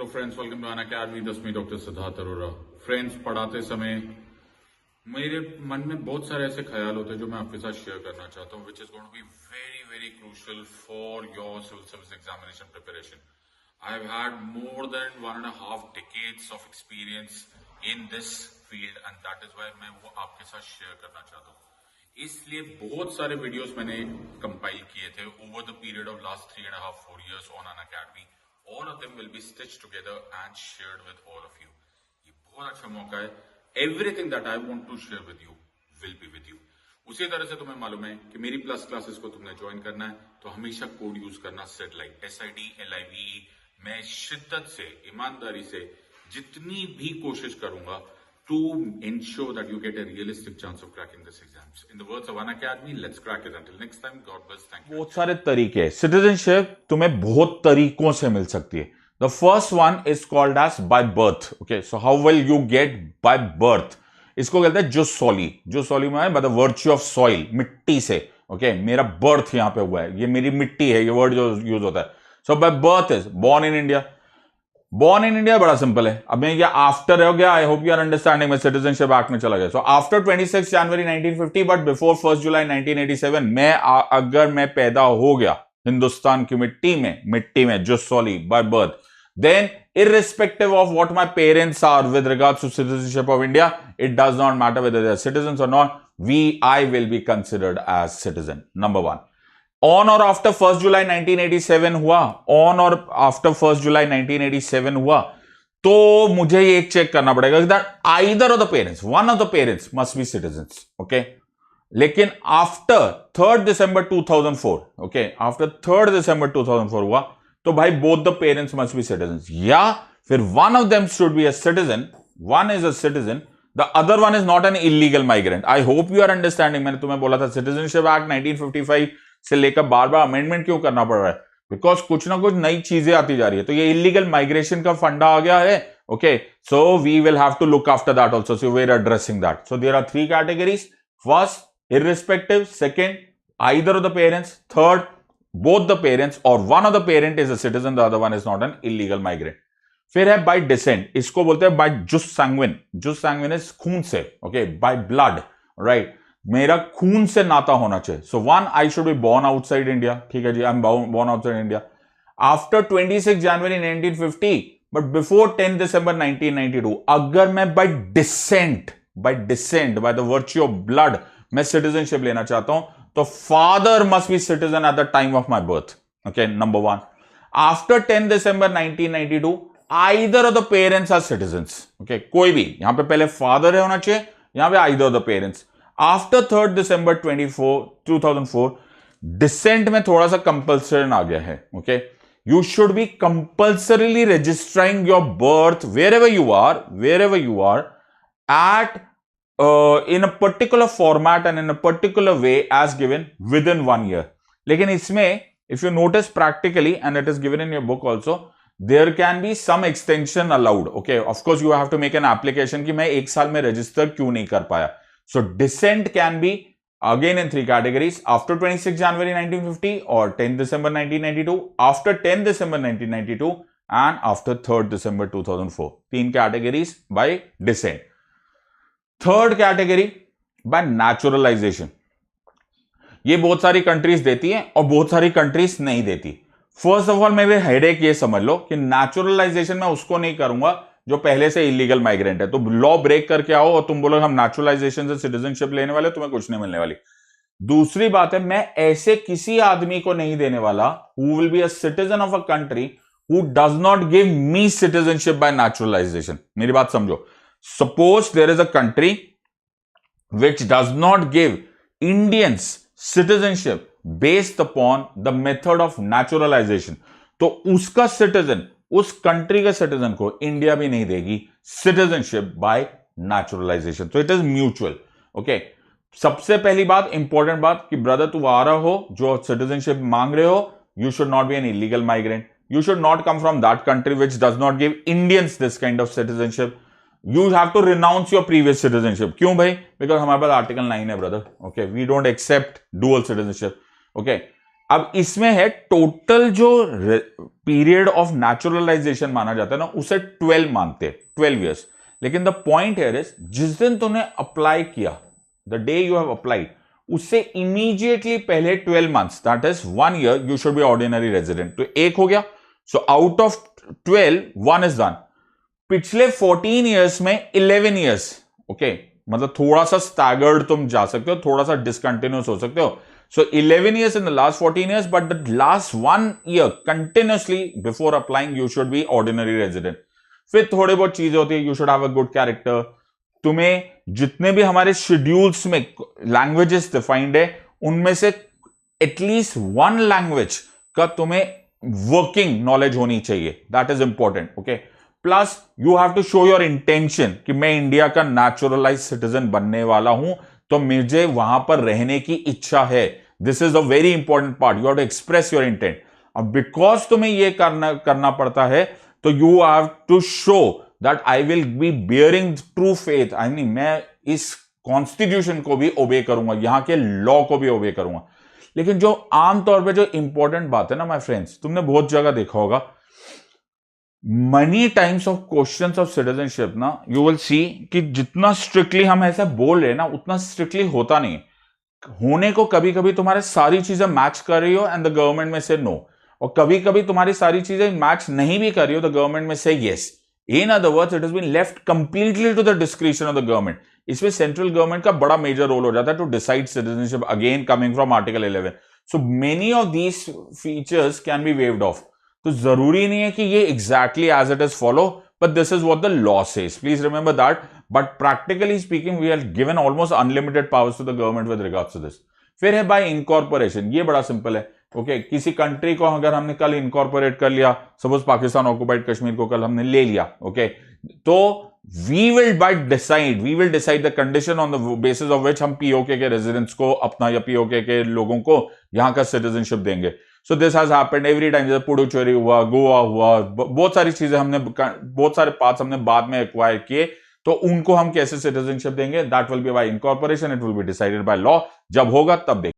Hello friends, welcome to Unacademy. This me doctor Siddharth Arora. Friends, पढ़ाते समय मेरे मन में बहुत सारे ऐसे ख्याल होते हैं जो मैं आपके साथ शेयर करना चाहता हूँ, which is going to be very very crucial for your civil service examination preparation. I have had more than 1.5 decades of experience in this field and that is why मैं वो आपके साथ शेयर करना चाहता हूँ। इसलिए बहुत सारे वीडियोस मैंने कंपाइल किए थे over the period of last 3.5-4 years on Unacademy. All of them will be stitched together and shared with all of you. ये बहुत अच्छा मौका है। Everything that I want to share with you will be with you. उसी तरह से तुम्हें मालूम है कि मेरी प्लस क्लासेस को तुमने ज्वाइन करना है तो हमेशा कोड यूज करना SIDLIVE SIDLIVE। मैं शिद्दत से, ईमानदारी से जितनी भी कोशिश करूंगा to ensure that you get a realistic chance of cracking this exams. In the words of An Academy, let's crack it. Until next time, God bless. Thank you. बहुत सारे तरीके हैं। सिटीजनशिप तुम्हें बहुत तरीकों से मिल सकती है। The first one is called as by birth. Okay, so how will you get by birth? इसको कहते हैं जुस सोली। जुस सोली में by the virtue of soil, मिट्टी से। ओके, मेरा बर्थ यहां पे हुआ है, ये मेरी मिट्टी है, ये वर्ड जो यूज होता है। So by birth is born in India. Born in India बड़ा सिंपल है। अब मैं ये आफ्टर हो गया, I hope you are understanding. मैं सिटीजनशिप एक्ट में चला गया। So after 26 January 1950 but before 1 July 1987 मैं अगर मैं पैदा हो गया हिंदुस्तान की मिट्टी में jus soli by birth, then irrespective of what my parents are with regards to citizenship of India, it does not matter whether they are citizens or not, I will be considered as citizen. Number one. On और after 1 July 1987 हुआ, on और after 1 July 1987 हुआ, तो मुझे ये एक check करना पड़ेगा that either of the parents, one of the parents must be citizens. Okay, लेकिन after 3 December 2004, okay, after 3 December 2004 हुआ तो भाई both the parents must be citizens, या फिर one of them should be a citizen, one is a citizen, the other one is not an illegal migrant. I hope you are understanding. मैंने तुम्हें बोला था citizenship act 1955 से लेकर बार बार amendment क्यों करना पड़ रहा है? बिकॉज कुछ ना कुछ नई चीजें आती जा रही है। तो ये इलीगल माइग्रेशन का फंडा आ गया है। Okay, so we will have to look after that also, so we are addressing that. So there are 3 categories. First, irrespective; second, either of the parents; third, both the parents or one of the parent is a citizen, the other one is not an illegal migrant. फिर है bye decent, इसको बोलते हैं by jus sanguine. Jus sanguine is खून से। Okay, by blood, right, मेरा खून से नाता होना चाहिए। So one, I should be born outside India. ठीक है जी, I am born outside India after 26 January 1950 but before 10 दिसंबर 1992। अगर मैं by descent by the virtue of blood मैं सिटीजनशिप लेना चाहता हूं तो father must be citizen at the time of my birth. Okay, number one. After 10 December 1992 either of the parents are citizens. Okay, कोई भी, यहां पे पहले फादर होना चाहिए, यहां पे either of the parents. After 3 December 2004 descent में थोड़ा सा कंपल्सन आ गया है। Okay, you should be compulsorily registering your birth wherever you are at in a particular format and in a particular way as given within 1 year. लेकिन इसमें if you notice practically and it is given in your book also, there can be some extension allowed. Okay, of course you have to make an application कि मैं 1 साल में register क्यों नहीं कर पाया. So dissent can be again in 3 categories: after 26 January 1950 or 10 December 1992, after 10 December 1992 and after 3rd December 2004. 3 categories by dissent. Third category by naturalisation. ये बहुत सारी कंट्रीज देती हैं और बहुत सारी कंट्रीज नहीं देती। फर्स्ट ऑफ ऑल मेरे हेडेक ये समझ लो कि नेचुरलाइजेशन मैं उसको नहीं करूंगा जो पहले से इलीगल माइग्रेंट है। तो लॉ ब्रेक करके आओ और तुम बोलो हम नेचुरलाइजेशन से सिटीजनशिप लेने वाले, तुम्हें कुछ नहीं मिलने वाली। दूसरी बात है, मैं ऐसे किसी आदमी को नहीं देने वाला who will be a citizen of a country who does not give me citizenship by naturalisation. मेरी बात समझो। Suppose there is a country which does not give Indians citizenship based upon the method of naturalization, तो उसका citizen, उस country के citizen को India भी नहीं देगी सिटीजनशिप बाय नेचुरलाइजेशन। तो इट इज म्यूचुअल। ओके, सबसे पहली बात, इंपॉर्टेंट बात कि ब्रदर तू आ रहा हो जो सिटीजनशिप मांग रहे हो, you should not be N illegal migrant, you should not come from that country which does not give Indians this kind of citizenship. You have to renounce your previous citizenship. क्यों भाई? Because हमारे पास article 9 है brother. Okay, we don't accept dual citizenship. Okay, अब इसमें है total जो period of naturalisation माना जाता है ना, उसे 12 मानते हैं, 12 ईयर्स। लेकिन द पॉइंट हियर इज, जिस दिन तूने अप्लाई किया, the day you have applied, उससे इमीडिएटली पहले 12 months, that is 1 year, you should B ordinary resident. तो एक हो गया। So out of 12, 1 is done. पिछले 14 ईयर्स में 11 ईयर्स, ओके, मतलब थोड़ा सा स्टैगर्ड तुम जा सकते हो, थोड़ा सा डिसकंटिन्यूस हो सकते हो। So 11 years in the last 14 years, but the last 1 year continuously before applying, you should be ordinary resident. फिर थोड़े बहुत चीजें होती है, you should have a good character. तुम्हें जितने भी हमारे शेड्यूल्स में लैंग्वेजेस डिफाइंड है, उनमें से एटलीस्ट 1 लैंग्वेज का तुम्हें वर्किंग नॉलेज होनी चाहिए, that is important, okay. Plus you have to show your intention कि मैं इंडिया का नेचुरलाइज सिटीजन बनने वाला हूं, तो मुझे वहां पर रहने की इच्छा है। This is a very important part, you have to express your intent. अब बिकॉज तुम्हें यह करना पड़ता है, तो you have to show that I will be bearing true faith. I mean, मैं इस कॉन्स्टिट्यूशन को भी ओबे करूंगा, यहां के लॉ को भी ओबे करूंगा। लेकिन जो आमतौर पर जो इंपॉर्टेंट बात है ना माय फ्रेंड्स, तुमने बहुत जगह देखा होगा, money times of questions of citizenship ना, यू विल सी कि जितना स्ट्रिक्टली हम ऐसा बोल रहे हैं ना, उतना स्ट्रिक्टली होता नहीं है। होने को कभी कभी तुम्हारे सारी चीजें मैच कर रही हो एंड द गवर्नमेंट में से नो, और कभी कभी तुम्हारी सारी चीजें मैच नहीं भी कर रही हो, द गवर्नमेंट में से yes. In other words, it has been left completely to the description of the government. इसमें सेंट्रल गवर्नमेंट का बड़ा मेजर रोल हो जाता है to decide citizenship, again coming from article 11। So many of these features can be waived off. तो जरूरी नहीं है कि ये exactly as it is follow, but this is what the law says, please remember that. But practically speaking, we are given almost unlimited powers to the government with regards to this. फिर है bye incorporation, ये बड़ा simple है, okay. किसी country को अगर हमने कल इनकॉर्पोरेट कर लिया, सपोज पाकिस्तान ऑक्युपाइड कश्मीर को कल हमने ले लिया, ओके, तो we will decide the condition on the basis of which हम पीओके के रेजिडेंट्स को अपना, या पीओके के लोगों को यहां का सिटीजनशिप देंगे। So this has happened every time, जैसे पुडुचेरी हुआ, गोवा हुआ, बहुत सारी चीजें हमने, बहुत सारे पार्ट्स हमने बाद में एक्वायर किए, तो उनको हम कैसे सिटीजनशिप देंगे, that will be bye incorporation, it will be decided by law. जब होगा तब देखेंगे।